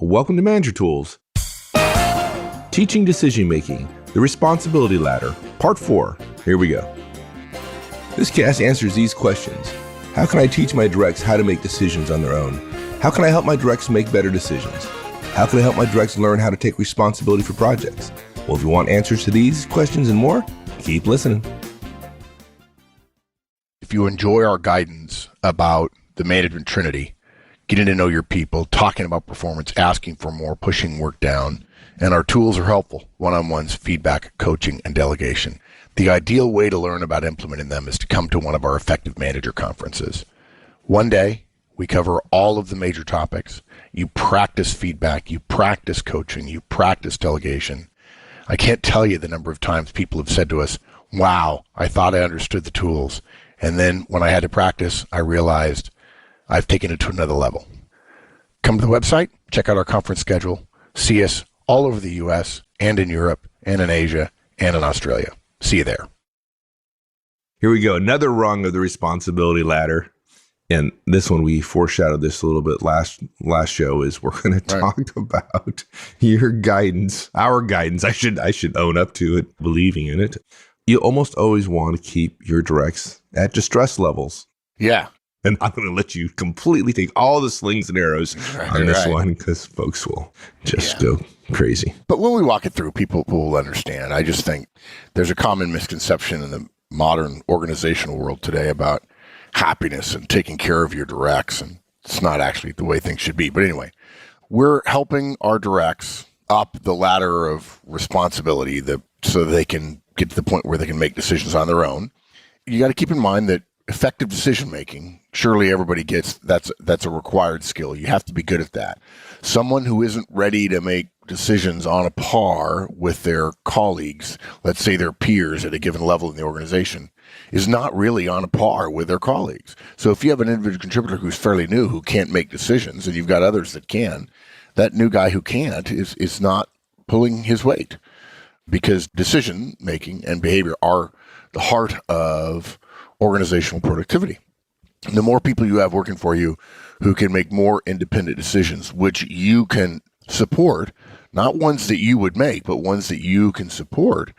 Welcome to Manager Tools. Teaching Decision Making, the Responsibility Ladder, Part 4. Here we go. This cast answers these questions. How can I teach my directs how to make decisions on their own? How can I help my directs make better decisions? How can I help my directs learn how to take responsibility for projects? Well, if you want answers to these questions and more, keep listening. If you enjoy our guidance about the management trinity, getting to know your people, talking about performance, asking for more, pushing work down, and our tools are helpful, one-on-ones, feedback, coaching, and delegation. The ideal way to learn about implementing them is to come to one of our effective manager conferences. One day, we cover all of the major topics. You practice feedback, you practice coaching, you practice delegation. I can't tell you the number of times people have said to us, wow, I thought I understood the tools. And then when I had to practice, I realized I've taken it to another level. Come to the website, check out our conference schedule, see us all over the U.S. and in Europe and in Asia and in Australia. See you there. Here we go. Another rung of the responsibility ladder. And this one, we foreshadowed this a little bit last show, is we're going to talk about your guidance, our guidance. I should own up to it, believing in it. You almost always want to keep your directs at distress levels. Yeah. And I'm going to let you completely take all the slings and arrows on this one, because folks will just go crazy. But when we walk it through, people will understand. I just think there's a common misconception in the modern organizational world today about happiness and taking care of your directs, and it's not actually the way things should be. But anyway, we're helping our directs up the ladder of responsibility so they can get to the point where they can make decisions on their own. You got to keep in mind that effective decision making, surely everybody gets that's a required skill. You have to be good at that. Someone who isn't ready to make decisions on a par with their colleagues, let's say their peers at a given level in the organization, is not really on a par with their colleagues. So if you have an individual contributor who's fairly new, who can't make decisions, and you've got others that can, that new guy who can't is not pulling his weight, because decision making and behavior are the heart of organizational productivity. The more people you have working for you who can make more independent decisions, which you can support, not ones that you would make, but ones that you can support,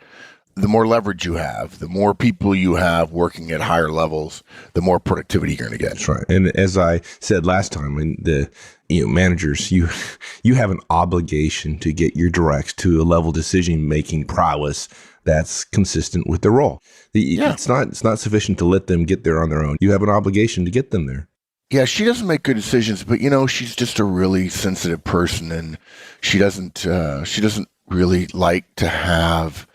the more leverage you have, the more people you have working at higher levels, the more productivity you're going to get. That's right. And as I said last time, when managers, you have an obligation to get your directs to a level decision-making prowess that's consistent with their role. It's not sufficient to let them get there on their own. You have an obligation to get them there. Yeah, she doesn't make good decisions, but she's just a really sensitive person, and she doesn't really like to have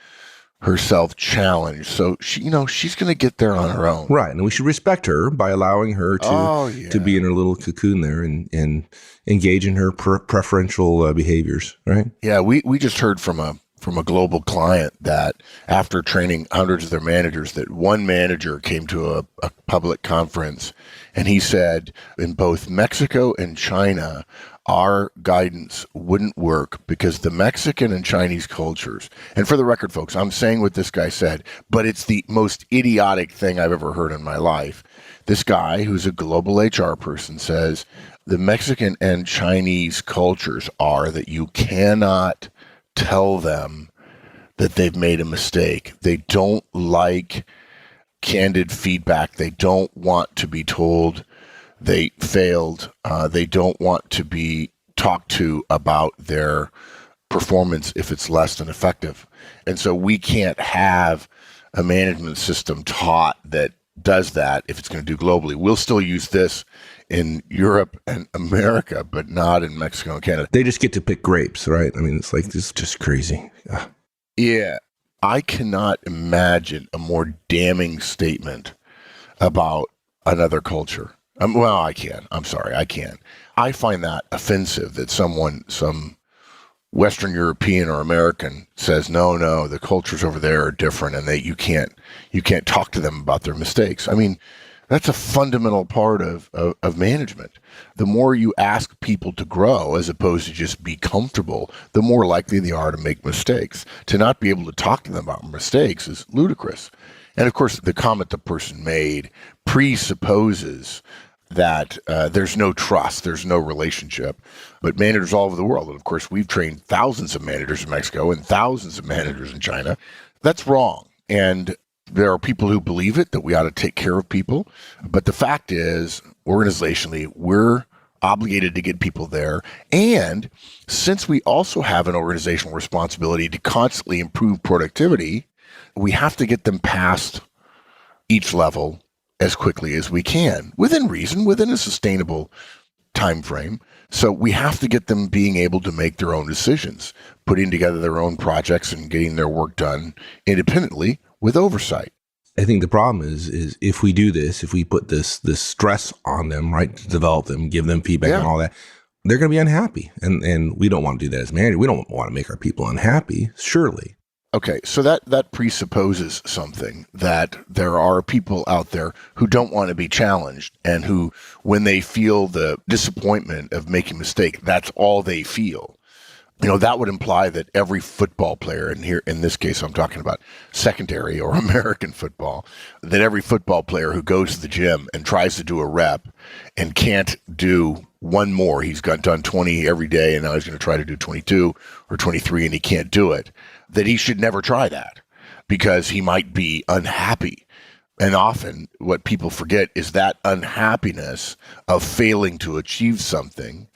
herself challenged. So she's going to get there on her own. Right. And we should respect her by allowing her to be in her little cocoon there and engage in her preferential behaviors. Right. Yeah. We just heard from a global client that after training hundreds of their managers, that one manager came to a public conference and he said, in both Mexico and China, our guidance wouldn't work because the Mexican and Chinese cultures, and for the record, folks, I'm saying what this guy said, but it's the most idiotic thing I've ever heard in my life. This guy, who's a global HR person, says the Mexican and Chinese cultures are that you cannot tell them that they've made a mistake. They don't like candid feedback. They don't want to be told they failed. They don't want to be talked to about their performance if it's less than effective. And so we can't have a management system taught that does that if it's going to do globally. We'll still use this in Europe and America, but not in Mexico and Canada. They just get to pick grapes, right? I mean, it's like, this is just crazy. Yeah. I cannot imagine a more damning statement about another culture. Well, I can. I'm sorry, I can. I find that offensive that some Western European or American says, no, the cultures over there are different, and that you can't talk to them about their mistakes. I mean, that's a fundamental part of management. The more you ask people to grow as opposed to just be comfortable, the more likely they are to make mistakes. To not be able to talk to them about mistakes is ludicrous. And of course, the comment the person made presupposes that there's no trust, there's no relationship. But managers all over the world, and of course, we've trained thousands of managers in Mexico and thousands of managers in China. That's wrong. And there are people who believe it, that we ought to take care of people. But the fact is, organizationally, we're obligated to get people there. And since we also have an organizational responsibility to constantly improve productivity, we have to get them past each level as quickly as we can, within reason, within a sustainable time frame. So we have to get them being able to make their own decisions, putting together their own projects and getting their work done independently with oversight. I think the problem is if we do this, if we put this stress on them, right, to develop them, give them feedback and all that, they're going to be unhappy. And we don't want to do that as manager. We don't want to make our people unhappy, surely. Okay, so that presupposes something, that there are people out there who don't want to be challenged and who, when they feel the disappointment of making a mistake, that's all they feel. You know, that would imply that every football player, and here in this case I'm talking about secondary or American football, that every football player who goes to the gym and tries to do a rep and can't do one more, he's got done 20 every day and now he's going to try to do 22 or 23 and he can't do it, that he should never try that because he might be unhappy. And often what people forget is that unhappiness of failing to achieve something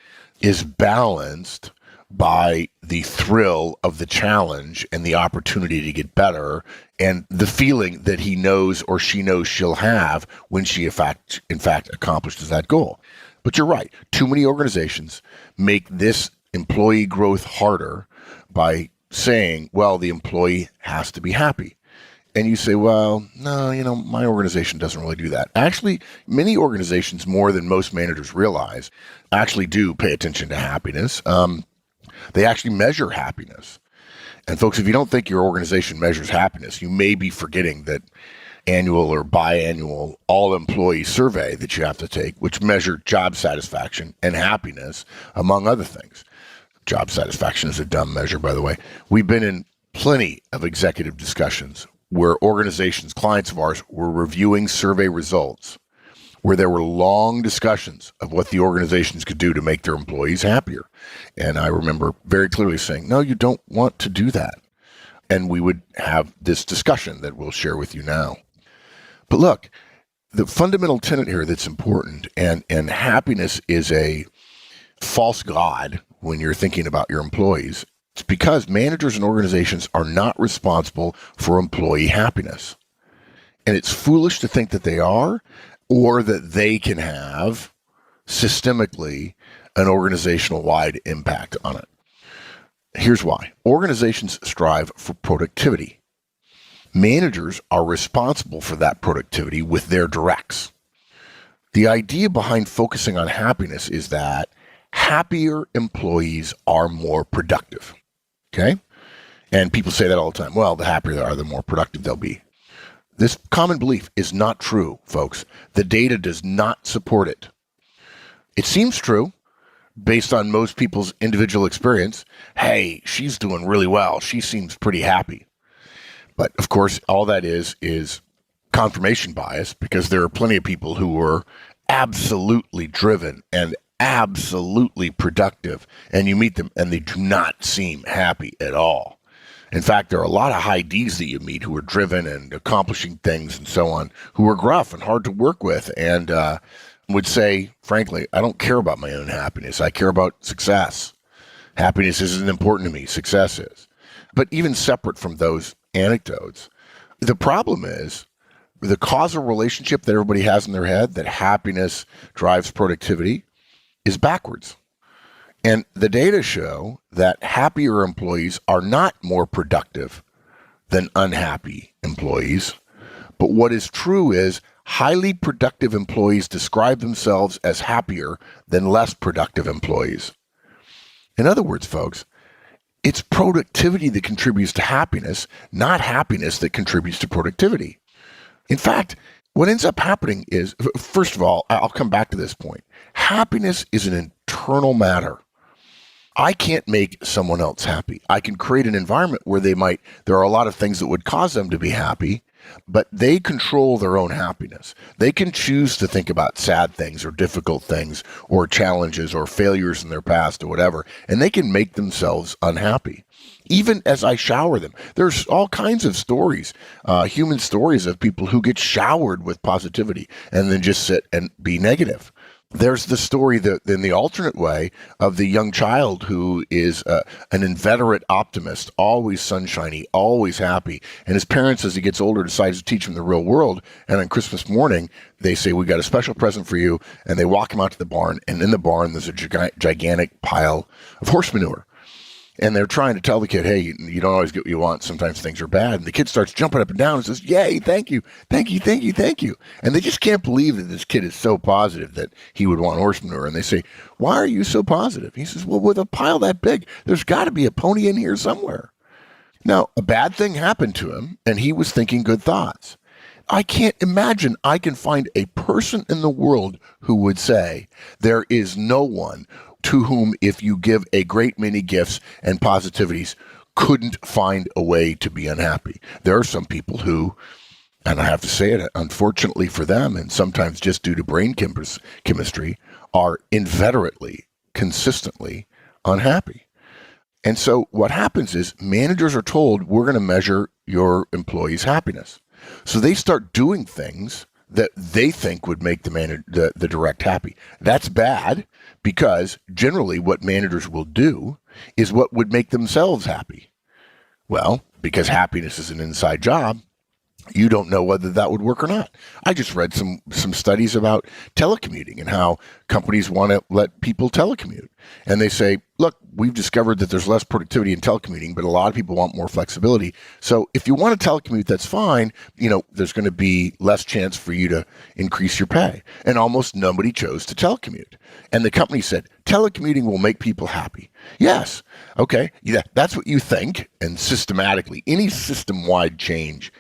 is balanced by the thrill of the challenge and the opportunity to get better and the feeling that he knows or she knows she'll have when she in fact accomplishes that goal. But you're right. Too many organizations make this employee growth harder by saying, well, the employee has to be happy. And you say, well, no, my organization doesn't really do that. Actually, many organizations, more than most managers realize, actually do pay attention to happiness. They actually measure happiness. And folks, if you don't think your organization measures happiness, you may be forgetting that annual or biannual all-employee survey that you have to take, which measure job satisfaction and happiness, among other things. Job satisfaction is a dumb measure, by the way. We've been in plenty of executive discussions where organizations, clients of ours, were reviewing survey results where there were long discussions of what the organizations could do to make their employees happier. And I remember very clearly saying, no, you don't want to do that. And we would have this discussion that we'll share with you now. But look, the fundamental tenet here that's important, and happiness is a false god when you're thinking about your employees. It's because managers and organizations are not responsible for employee happiness. And it's foolish to think that they are, or that they can have systemically an organizational-wide impact on it. Here's why. Organizations strive for productivity. Managers are responsible for that productivity with their directs. The idea behind focusing on happiness is that happier employees are more productive. Okay? And people say that all the time. Well, the happier they are, the more productive they'll be. This common belief is not true, folks. The data does not support it. It seems true based on most people's individual experience. Hey, she's doing really well. She seems pretty happy. But of course, all that is confirmation bias, because there are plenty of people who are absolutely driven and absolutely productive, and you meet them and they do not seem happy at all. In fact, there are a lot of high Ds that you meet who are driven and accomplishing things and so on, who are gruff and hard to work with, and would say, frankly, I don't care about my own happiness. I care about success. Happiness isn't important to me. Success is. But even separate from those anecdotes, the problem is the causal relationship that everybody has in their head, that happiness drives productivity, is backwards. And the data show that happier employees are not more productive than unhappy employees. But what is true is highly productive employees describe themselves as happier than less productive employees. In other words, folks, it's productivity that contributes to happiness, not happiness that contributes to productivity. In fact, what ends up happening is, first of all, I'll come back to this point. Happiness is an internal matter. I can't make someone else happy. I can create an environment where there are a lot of things that would cause them to be happy, but they control their own happiness. They can choose to think about sad things or difficult things or challenges or failures in their past or whatever, and they can make themselves unhappy. Even as I shower them, there's all kinds of stories, human stories of people who get showered with positivity and then just sit and be negative. There's the story that in the alternate way of the young child who is an inveterate optimist, always sunshiny, always happy. And his parents, as he gets older, decides to teach him the real world. And on Christmas morning, they say, we got a special present for you. And they walk him out to the barn. And in the barn, there's a gigantic pile of horse manure. And they're trying to tell the kid, hey, you don't always get what you want. Sometimes things are bad. And the kid starts jumping up and down and says, yay, thank you, thank you, thank you, thank you. And they just can't believe that this kid is so positive that he would want horse manure. And they say, why are you so positive? He says, well, with a pile that big, there's got to be a pony in here somewhere. Now, a bad thing happened to him, and he was thinking good thoughts. I can't imagine I can find a person in the world who would say there is no one to whom, if you give a great many gifts and positivities, couldn't find a way to be unhappy. There are some people who, and I have to say it, unfortunately for them, and sometimes just due to brain chemistry, are inveterately, consistently unhappy. And so what happens is managers are told, we're going to measure your employees' happiness. So they start doing things that they think would make the direct happy. That's bad, because generally what managers will do is what would make themselves happy. Well, because happiness is an inside job, you don't know whether that would work or not. I just read some studies about telecommuting and how companies want to let people telecommute. And they say, look, we've discovered that there's less productivity in telecommuting, but a lot of people want more flexibility. So if you want to telecommute, that's fine. There's going to be less chance for you to increase your pay. And almost nobody chose to telecommute. And the company said, telecommuting will make people happy. Yes. Okay. Yeah, that's what you think. And systematically, any system-wide change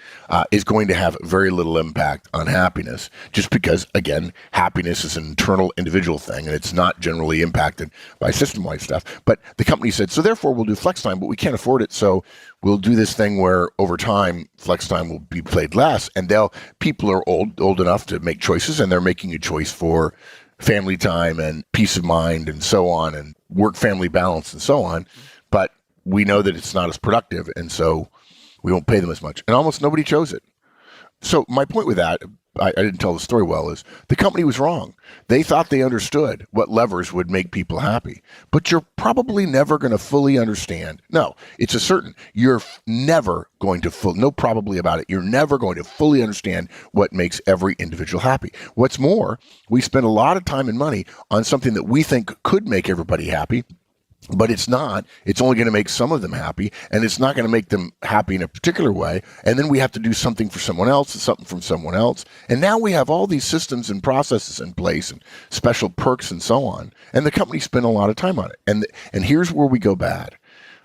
is going to have very little impact on happiness, just because, again, happiness is an internal individual thing, and it's not generally impacted by system-wide stuff. But the company said, so therefore we'll do flex time, but we can't afford it, so we'll do this thing where over time flex time will be played less, and people are old enough to make choices, and they're making a choice for family time and peace of mind and so on, and work-family balance and so on. But we know that it's not as productive, and so we won't pay them as much. And almost nobody chose it. So my point with that, I didn't tell the story well, is the company was wrong. They thought they understood what levers would make people happy, but you're probably never going to fully understand. No, it's a certain. You're never going to no probably about it. You're never going to fully understand what makes every individual happy. What's more, we spend a lot of time and money on something that we think could make everybody happy, but it's not. It's only going to make some of them happy, and it's not going to make them happy in a particular way. And then we have to do something for someone else and something from someone else. And now we have all these systems and processes in place and special perks and so on. And the company spent a lot of time on it. And here's where we go bad.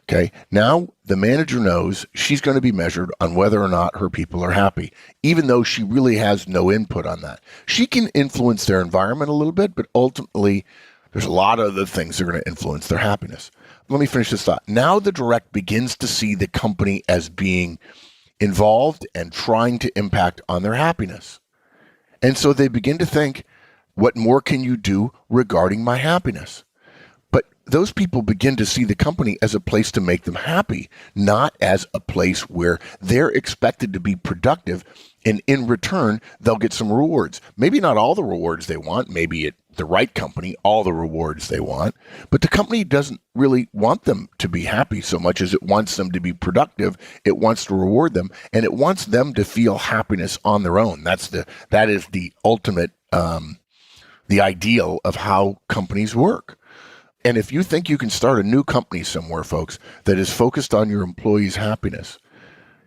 Okay. Now the manager knows she's going to be measured on whether or not her people are happy, even though she really has no input on that. She can influence their environment a little bit, but ultimately there's a lot of other things that are going to influence their happiness. Let me finish this thought. Now the direct begins to see the company as being involved and trying to impact on their happiness. And so they begin to think, what more can you do regarding my happiness? But those people begin to see the company as a place to make them happy, not as a place where they're expected to be productive, and in return, they'll get some rewards. Maybe not all the rewards they want, maybe at the right company, all the rewards they want, but the company doesn't really want them to be happy so much as it wants them to be productive. It wants to reward them, and it wants them to feel happiness on their own. That is the ultimate, the ideal of how companies work. And if you think you can start a new company somewhere, folks, that is focused on your employees' happiness,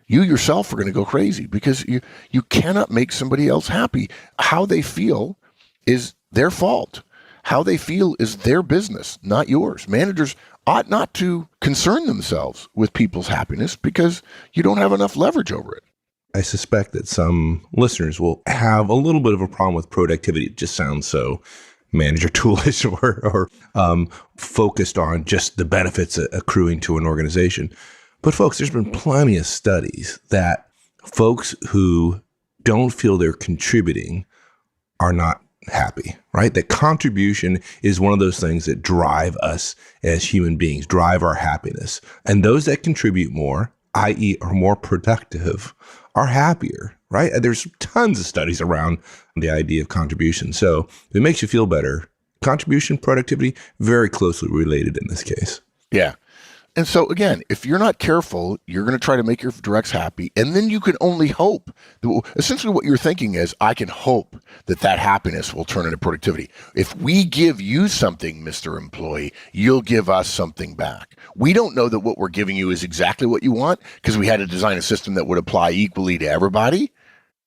you yourself are going to go crazy, because you cannot make somebody else happy. How they feel is their fault. How they feel is their business, not yours. Managers ought not to concern themselves with people's happiness, because you don't have enough leverage over it. I suspect that some listeners will have a little bit of a problem with productivity. It just sounds so manager toolish or focused on just the benefits accruing to an organization. But folks, there's been plenty of studies that folks who don't feel they're contributing are not happy, right? That contribution is one of those things that drive us as human beings, drive our happiness. And those that contribute more, i.e. are more productive, are happier, right? There's tons of studies around the idea of contribution. So if it makes you feel better, contribution, productivity, very closely related in this case. Yeah. And so again, if you're not careful, you're going to try to make your directs happy. And then you can only hope. Essentially what you're thinking is, I can hope that that happiness will turn into productivity. If we give you something, Mr. Employee, you'll give us something back. We don't know that what we're giving you is exactly what you want because we had to design a system that would apply equally to everybody.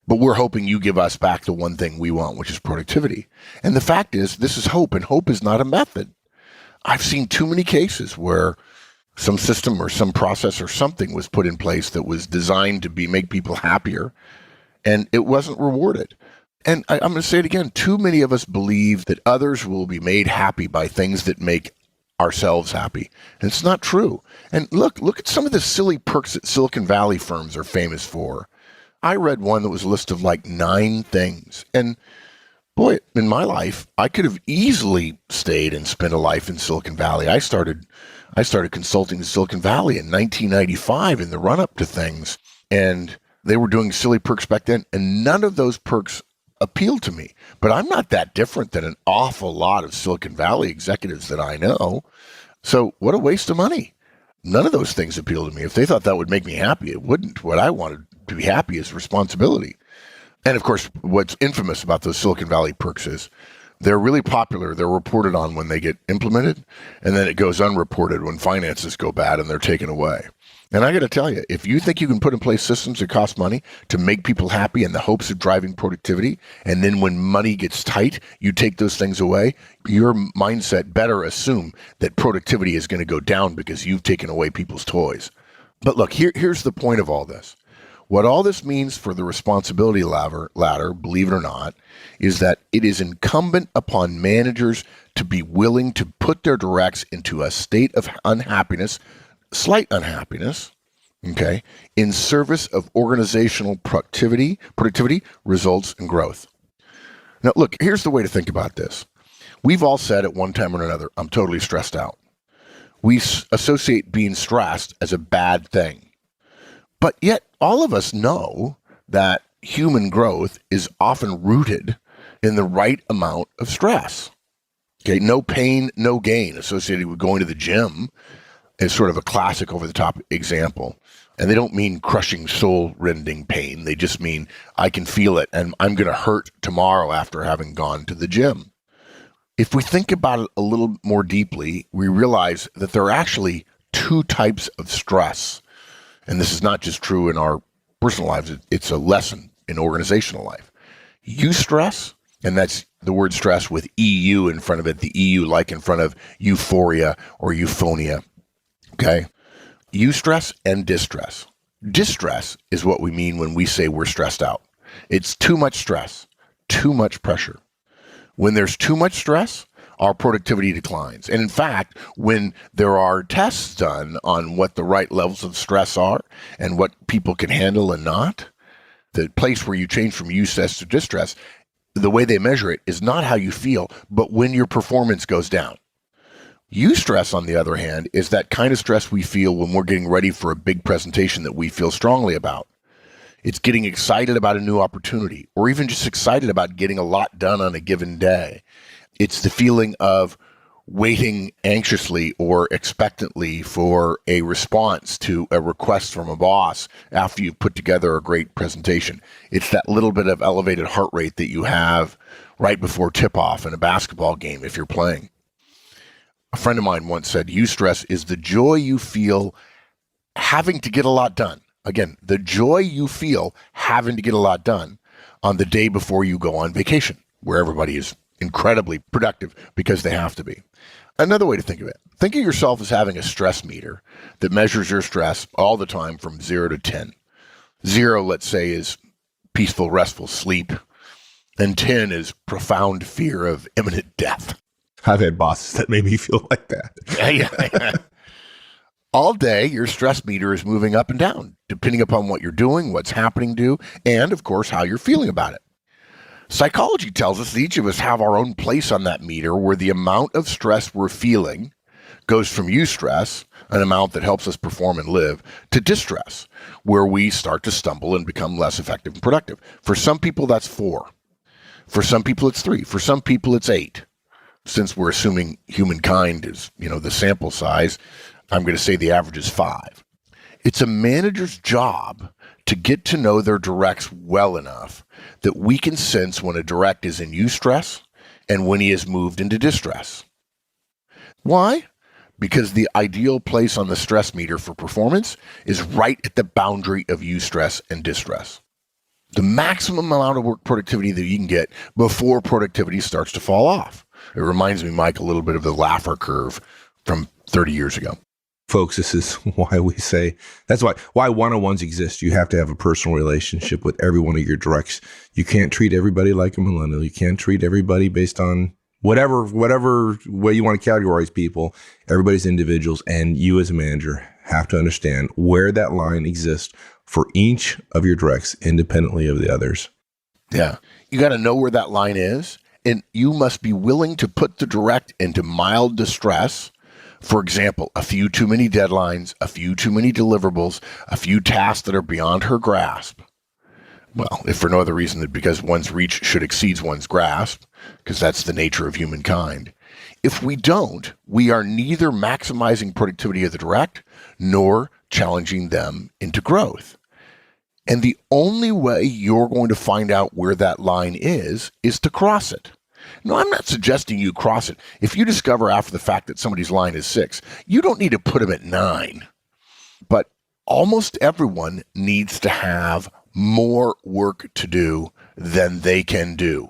But we're hoping you give us back the one thing we want, which is productivity. And the fact is, this is hope, and hope is not a method. I've seen too many cases where some system or some process or something was put in place that was designed to make people happier, and it wasn't rewarded. And I'm going to say it again, too many of us believe that others will be made happy by things that make ourselves happy. And it's not true. And look at some of the silly perks that Silicon Valley firms are famous for. I read one that was a list of like 9 things. And boy, in my life, I could have easily stayed and spent a life in Silicon Valley. I started consulting in Silicon Valley in 1995 in the run-up to things, and they were doing silly perks back then, and none of those perks appealed to me. But I'm not that different than an awful lot of Silicon Valley executives that I know. So what a waste of money. None of those things appeal to me. If they thought that would make me happy, it wouldn't. What I wanted to be happy is responsibility. And of course, what's infamous about those Silicon Valley perks is they're really popular. They're reported on when they get implemented, and then it goes unreported when finances go bad and they're taken away. And I got to tell you, if you think you can put in place systems that cost money to make people happy in the hopes of driving productivity, and then when money gets tight, you take those things away, your mindset better assume that productivity is going to go down because you've taken away people's toys. But look, here's the point of all this. What all this means for the responsibility ladder, believe it or not, is that it is incumbent upon managers to be willing to put their directs into a state of unhappiness, slight unhappiness, okay, in service of organizational productivity, results, and growth. Now, look, here's the way to think about this. We've all said at one time or another, I'm totally stressed out. We associate being stressed as a bad thing. But yet, all of us know that human growth is often rooted in the right amount of stress. Okay, no pain, no gain associated with going to the gym is sort of a classic over-the-top example. And they don't mean crushing, soul-rending pain. They just mean I can feel it and I'm going to hurt tomorrow after having gone to the gym. If we think about it a little more deeply, we realize that there are actually 2 types of stress. And this is not just true in our personal lives. It's a lesson in organizational life. Eustress, and that's the word stress with EU in front of it, the EU like in front of euphoria or euphonia. Okay? Eustress and distress. Distress is what we mean when we say we're stressed out. It's too much stress, too much pressure. When there's too much stress, our productivity declines. And in fact, when there are tests done on what the right levels of stress are and what people can handle and not, the place where you change from eustress to distress, the way they measure it is not how you feel, but when your performance goes down. Eustress, on the other hand, is that kind of stress we feel when we're getting ready for a big presentation that we feel strongly about. It's getting excited about a new opportunity, or even just excited about getting a lot done on a given day. It's the feeling of waiting anxiously or expectantly for a response to a request from a boss after you've put together a great presentation. It's that little bit of elevated heart rate that you have right before tip-off in a basketball game if you're playing. A friend of mine once said, eustress is the joy you feel having to get a lot done. Again, the joy you feel having to get a lot done on the day before you go on vacation, where everybody is incredibly productive because they have to be. Another way to think of it, think of yourself as having a stress meter that measures your stress all the time from 0 to 10. 0, let's say, is peaceful, restful sleep, and 10 is profound fear of imminent death. I've had bosses that made me feel like that. Yeah. All day, your stress meter is moving up and down, depending upon what you're doing, what's happening to, and of course, how you're feeling about it. Psychology tells us that each of us have our own place on that meter where the amount of stress we're feeling goes from eustress, an amount that helps us perform and live, to distress, where we start to stumble and become less effective and productive. For some people, that's 4. For some people, it's 3. For some people, it's 8. Since we're assuming humankind is, the sample size, I'm going to say the average is 5. It's a manager's job to get to know their directs well enough that we can sense when a direct is in eustress and when he has moved into distress. Why? Because the ideal place on the stress meter for performance is right at the boundary of eustress and distress. The maximum amount of work productivity that you can get before productivity starts to fall off. It reminds me, Mike, a little bit of the Laffer curve from 30 years ago. Folks, this is why we say, that's why one-on-ones exist. You have to have a personal relationship with every one of your directs. You can't treat everybody like a millennial. You can't treat everybody based on whatever way you want to categorize people. Everybody's individuals, and you as a manager have to understand where that line exists for each of your directs independently of the others. Yeah. You got to know where that line is, and you must be willing to put the direct into mild distress. For example, a few too many deadlines, a few too many deliverables, a few tasks that are beyond her grasp. Well, if for no other reason than because one's reach should exceed one's grasp, because that's the nature of humankind. If we don't, we are neither maximizing productivity of the direct nor challenging them into growth. And the only way you're going to find out where that line is to cross it. No, I'm not suggesting you cross it. If you discover after the fact that somebody's line is 6, you don't need to put them at 9. But almost everyone needs to have more work to do than they can do.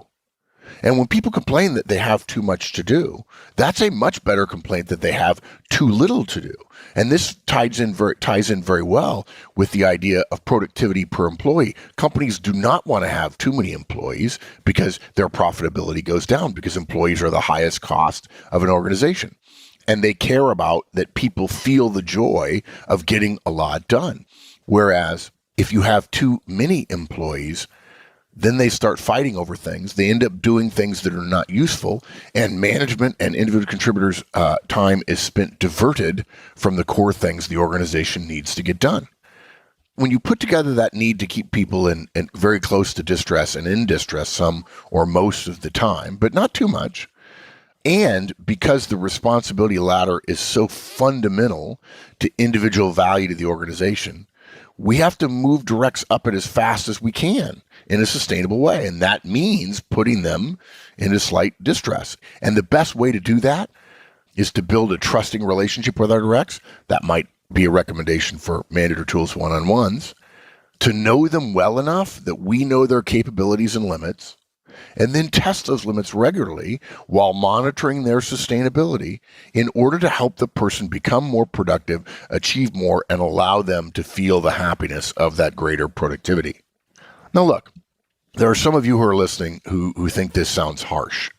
And when people complain that they have too much to do, that's a much better complaint that they have too little to do. And this ties in very well with the idea of productivity per employee. Companies do not want to have too many employees because their profitability goes down, because employees are the highest cost of an organization. And they care about that people feel the joy of getting a lot done. Whereas if you have too many employees, then they start fighting over things. They end up doing things that are not useful, and management and individual contributors' time is spent diverted from the core things the organization needs to get done. When you put together that need to keep people in very close to distress and in distress some or most of the time, but not too much, and because the responsibility ladder is so fundamental to individual value to the organization, we have to move directs up it as fast as we can in a sustainable way. And that means putting them into slight distress. And the best way to do that is to build a trusting relationship with our directs. That might be a recommendation for Manager Tools one-on-ones, to know them well enough that we know their capabilities and limits, and then test those limits regularly while monitoring their sustainability in order to help the person become more productive, achieve more, and allow them to feel the happiness of that greater productivity. Now, look, there are some of you who are listening who think this sounds harsh.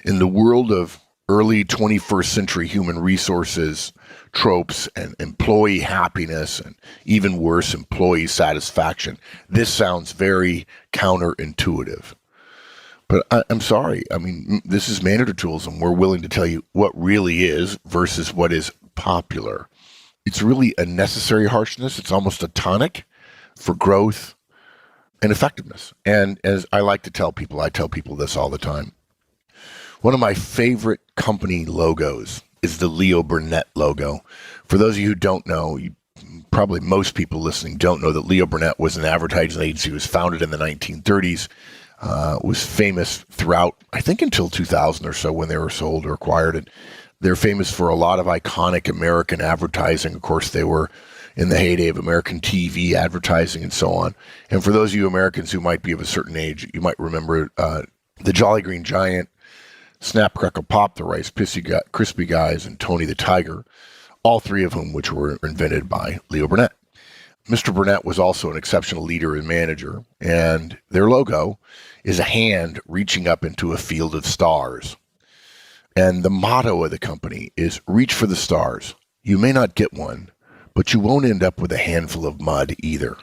In the world of early 21st century human resources tropes and employee happiness, and even worse, employee satisfaction, this sounds very counterintuitive. But I'm sorry. I mean, this is Manager Tools, and we're willing to tell you what really is versus what is popular. It's really a necessary harshness. It's almost a tonic for growth and effectiveness. And as I like to tell people, I tell people this all the time. One of my favorite company logos is the Leo Burnett logo. For those of you who don't know, probably most people listening don't know that Leo Burnett was an advertising agency. It was founded in the 1930s. Was famous throughout, I think, until 2000 or so when they were sold or acquired. And they're famous for a lot of iconic American advertising. Of course, they were in the heyday of American TV advertising and so on. And for those of you Americans who might be of a certain age, you might remember the Jolly Green Giant, Snap, Crackle, Pop, the Rice Krispie Guys, and Tony the Tiger, all three of whom which were invented by Leo Burnett. Mr. Burnett was also an exceptional leader and manager, and their logo is a hand reaching up into a field of stars. And the motto of the company is reach for the stars. You may not get one, but you won't end up with a handful of mud either.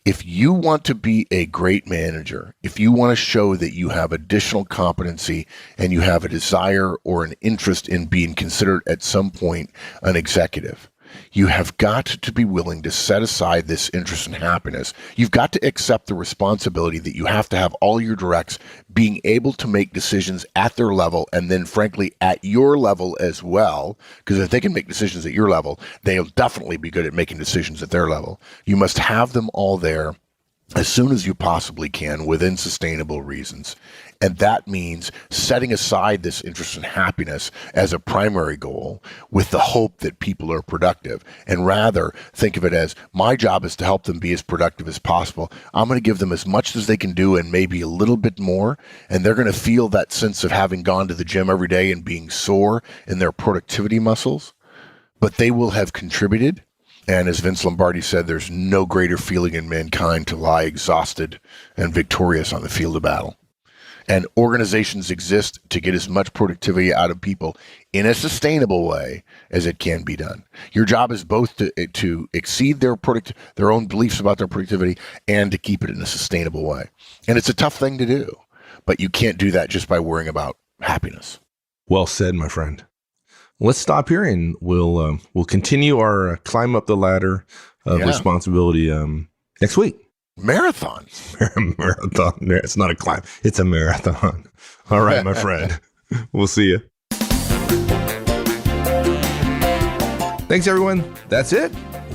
If you want to be a great manager, if you want to show that you have additional competency and you have a desire or an interest in being considered at some point an executive, you have got to be willing to set aside this interest in happiness. You've got to accept the responsibility that you have to have all your directs being able to make decisions at their level, and then frankly at your level as well, because if they can make decisions at your level, they'll definitely be good at making decisions at their level. You must have them all there as soon as you possibly can within sustainable reasons. And that means setting aside this interest in happiness as a primary goal with the hope that people are productive, and rather think of it as my job is to help them be as productive as possible. I'm going to give them as much as they can do and maybe a little bit more, and they're going to feel that sense of having gone to the gym every day and being sore in their productivity muscles, but they will have contributed. And as Vince Lombardi said, there's no greater feeling in mankind to lie exhausted and victorious on the field of battle. And organizations exist to get as much productivity out of people in a sustainable way as it can be done. Your job is both to exceed their own beliefs about their productivity and to keep it in a sustainable way. And it's a tough thing to do, but you can't do that just by worrying about happiness. Well said, my friend. Let's stop here and we'll continue our climb up the ladder of responsibility next week. Marathon. Marathon. It's not a climb. It's a marathon. All right, my friend. We'll see you. Thanks, everyone. That's it.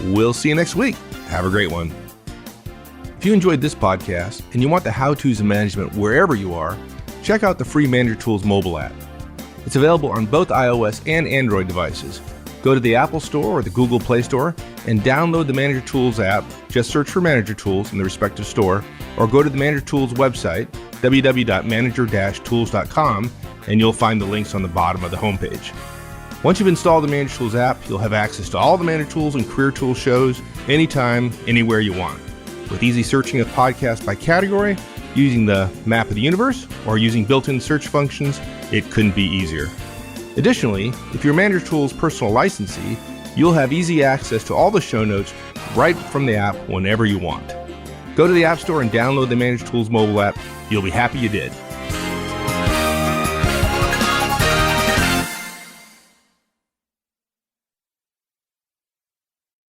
We'll see you next week. Have a great one. If you enjoyed this podcast and you want the how-tos of management wherever you are, check out the free Manager Tools mobile app. It's available on both iOS and Android devices. Go to the Apple Store or the Google Play Store and download the Manager Tools app. Just search for Manager Tools in the respective store, or go to the Manager Tools website, www.manager-tools.com, and you'll find the links on the bottom of the homepage. Once you've installed the Manager Tools app, you'll have access to all the Manager Tools and Career Tools shows anytime, anywhere you want. With easy searching of podcasts by category, using the map of the universe, or using built-in search functions, it couldn't be easier. Additionally, if you're Manager Tools personal licensee, you'll have easy access to all the show notes right from the app whenever you want. Go to the App Store and download the Manager Tools mobile app. You'll be happy you did.